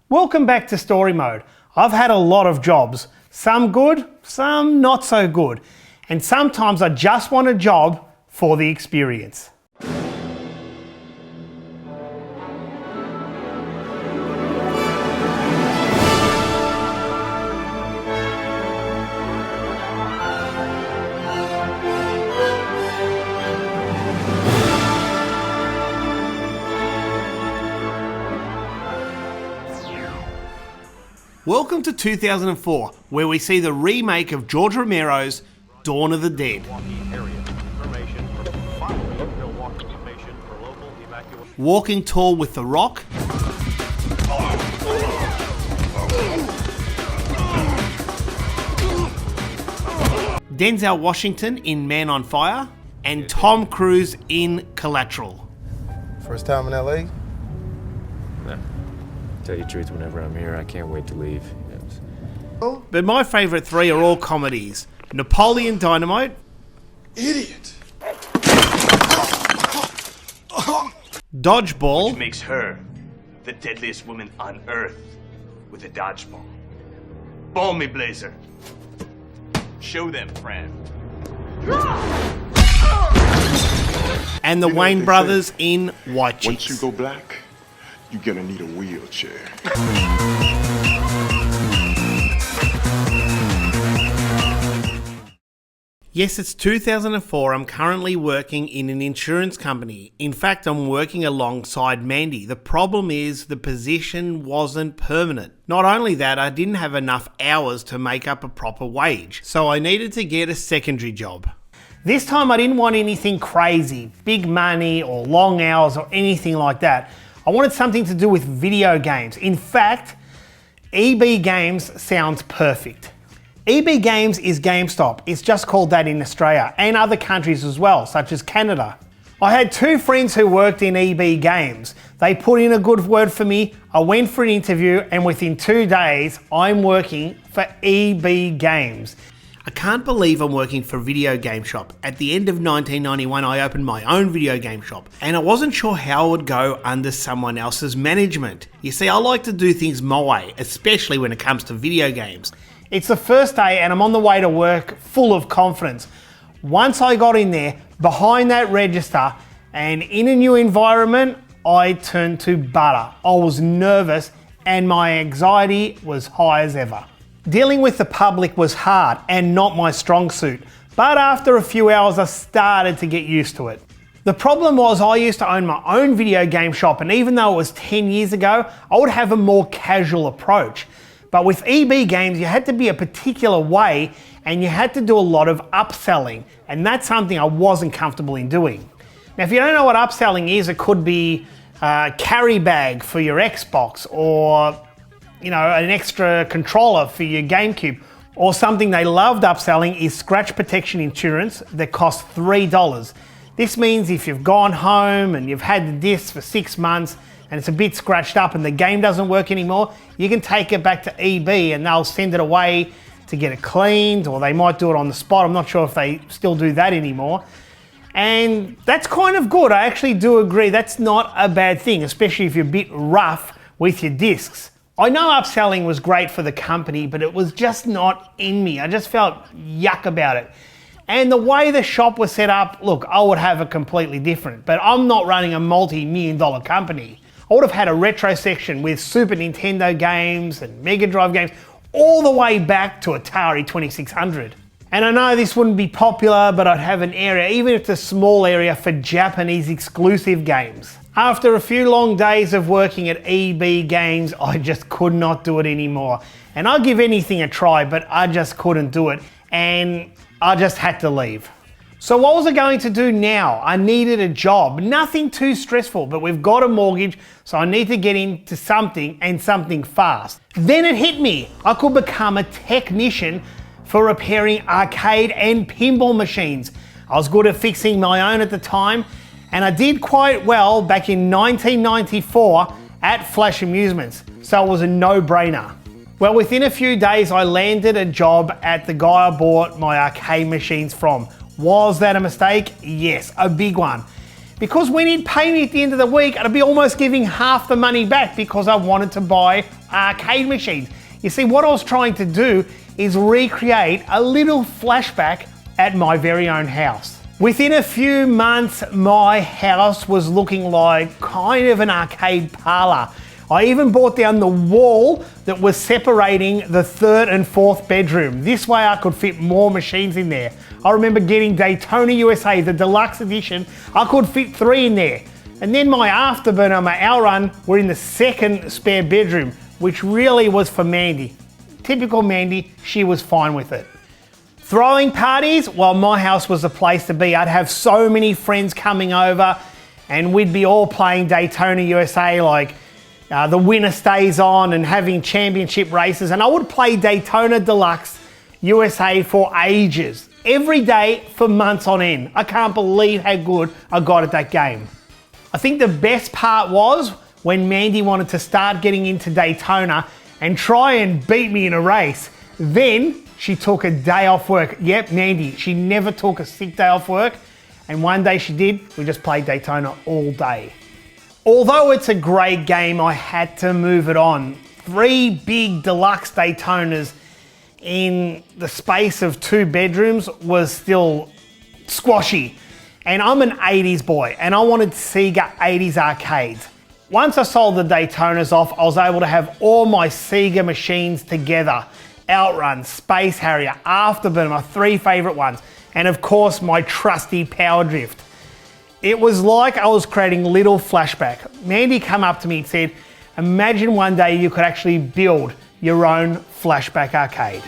Welcome back to Story Mode. I've had a lot of jobs, some good, some not so good, and sometimes I just want a job for the experience. Welcome to 2004, where we see the remake of George Romero's Dawn of the Dead. Walking Tall with The Rock, Denzel Washington in Man on Fire, and Tom Cruise in Collateral. First time in LA? No. Tell you the truth, whenever I'm here, I can't wait to leave. But my favourite three are all comedies. Napoleon Dynamite. Idiot! Dodgeball. Which makes her the deadliest woman on Earth with a dodgeball. Ball me, Blazer. Show them, Fran. And the Wayne brothers in White Chicks. Once you go black, you're gonna need a wheelchair. Yes, it's 2004. I'm currently working in an insurance company. In fact, I'm working alongside Mandy. The problem is the position wasn't permanent. Not only that, I didn't have enough hours to make up a proper wage, so I needed to get a secondary job. This time I didn't want anything crazy, big money or long hours or anything like that. I wanted something to do with video games. In fact, EB Games sounds perfect. EB Games is Gamestop. It's just called that in Australia and other countries as well, such as Canada. I had two friends who worked in EB Games. They put in a good word for me. I went for an interview and within 2 days, I'm working for EB Games. I can't believe I'm working for a video game shop. At the end of 1991, I opened my own video game shop and I wasn't sure how it would go under someone else's management. You see, I like to do things my way, especially when it comes to video games. It's the first day and I'm on the way to work full of confidence. Once I got in there, behind that register and in a new environment, I turned to butter. I was nervous and my anxiety was high as ever. Dealing with the public was hard and not my strong suit, but after a few hours I started to get used to it. The problem was I used to own my own video game shop, and even though it was 10 years ago, I would have a more casual approach. But with EB Games, you had to be a particular way and you had to do a lot of upselling, and that's something I wasn't comfortable in doing. Now, if you don't know what upselling is, it could be a carry bag for your Xbox, or an extra controller for your GameCube, or something they loved upselling is scratch protection insurance that costs $3. This means if you've gone home and you've had the disc for 6 months and it's a bit scratched up and the game doesn't work anymore, you can take it back to EB and they'll send it away to get it cleaned, or they might do it on the spot. I'm not sure if they still do that anymore. And that's kind of good. I actually do agree. That's not a bad thing, especially if you're a bit rough with your discs. I know upselling was great for the company, but it was just not in me. I just felt yuck about it. And the way the shop was set up, look, I would have it completely different, but I'm not running a multi-million-dollar company. I would have had a retro section with Super Nintendo games and Mega Drive games, all the way back to Atari 2600. And I know this wouldn't be popular, but I'd have an area, even if it's a small area, for Japanese exclusive games. After a few long days of working at EB Games, I just could not do it anymore. And I'll give anything a try, but I just couldn't do it. And I just had to leave. So what was I going to do now? I needed a job, nothing too stressful, but we've got a mortgage, so I need to get into something, and something fast. Then it hit me. I could become a technician for repairing arcade and pinball machines. I was good at fixing my own at the time, and I did quite well back in 1994 at Flash Amusements, so it was a no-brainer. Well, within a few days, I landed a job at the guy I bought my arcade machines from. Was that a mistake? Yes, a big one. because when he'd pay me at the end of the week, I'd be almost giving half the money back because I wanted to buy arcade machines. You see, what I was trying to do is recreate a little flashback at my very own house. Within a few months, my house was looking like kind of an arcade parlor. I even brought down the wall that was separating the third and fourth bedroom. This way I could fit more machines in there. I remember getting Daytona USA, the deluxe edition. I could fit 3 in there. And then my Afterburner and my Outrun were in the second spare bedroom, which really was for Mandy. Typical Mandy, she was fine with it. Throwing parties, well, my house was the place to be. I'd have so many friends coming over and we'd be all playing Daytona USA, like the winner stays on and having championship races. And I would play Daytona Deluxe USA for ages, every day for months on end. I can't believe how good I got at that game. I think the best part was when Mandy wanted to start getting into Daytona and try and beat me in a race. Then she took a day off work. Yep, Mandy, she never took a sick day off work. And one day she did, we just played Daytona all day. Although it's a great game, I had to move it on. 3 big deluxe Daytonas in the space of 2 bedrooms was still squashy. And I'm an 80s boy and I wanted Sega 80s arcades. Once I sold the Daytonas off, I was able to have all my Sega machines together. Outrun, Space Harrier, Afterburner, my 3 favourite ones, and of course my trusty Power Drift. It was like I was creating a little flashback. Mandy came up to me and said, imagine one day you could actually build your own flashback arcade.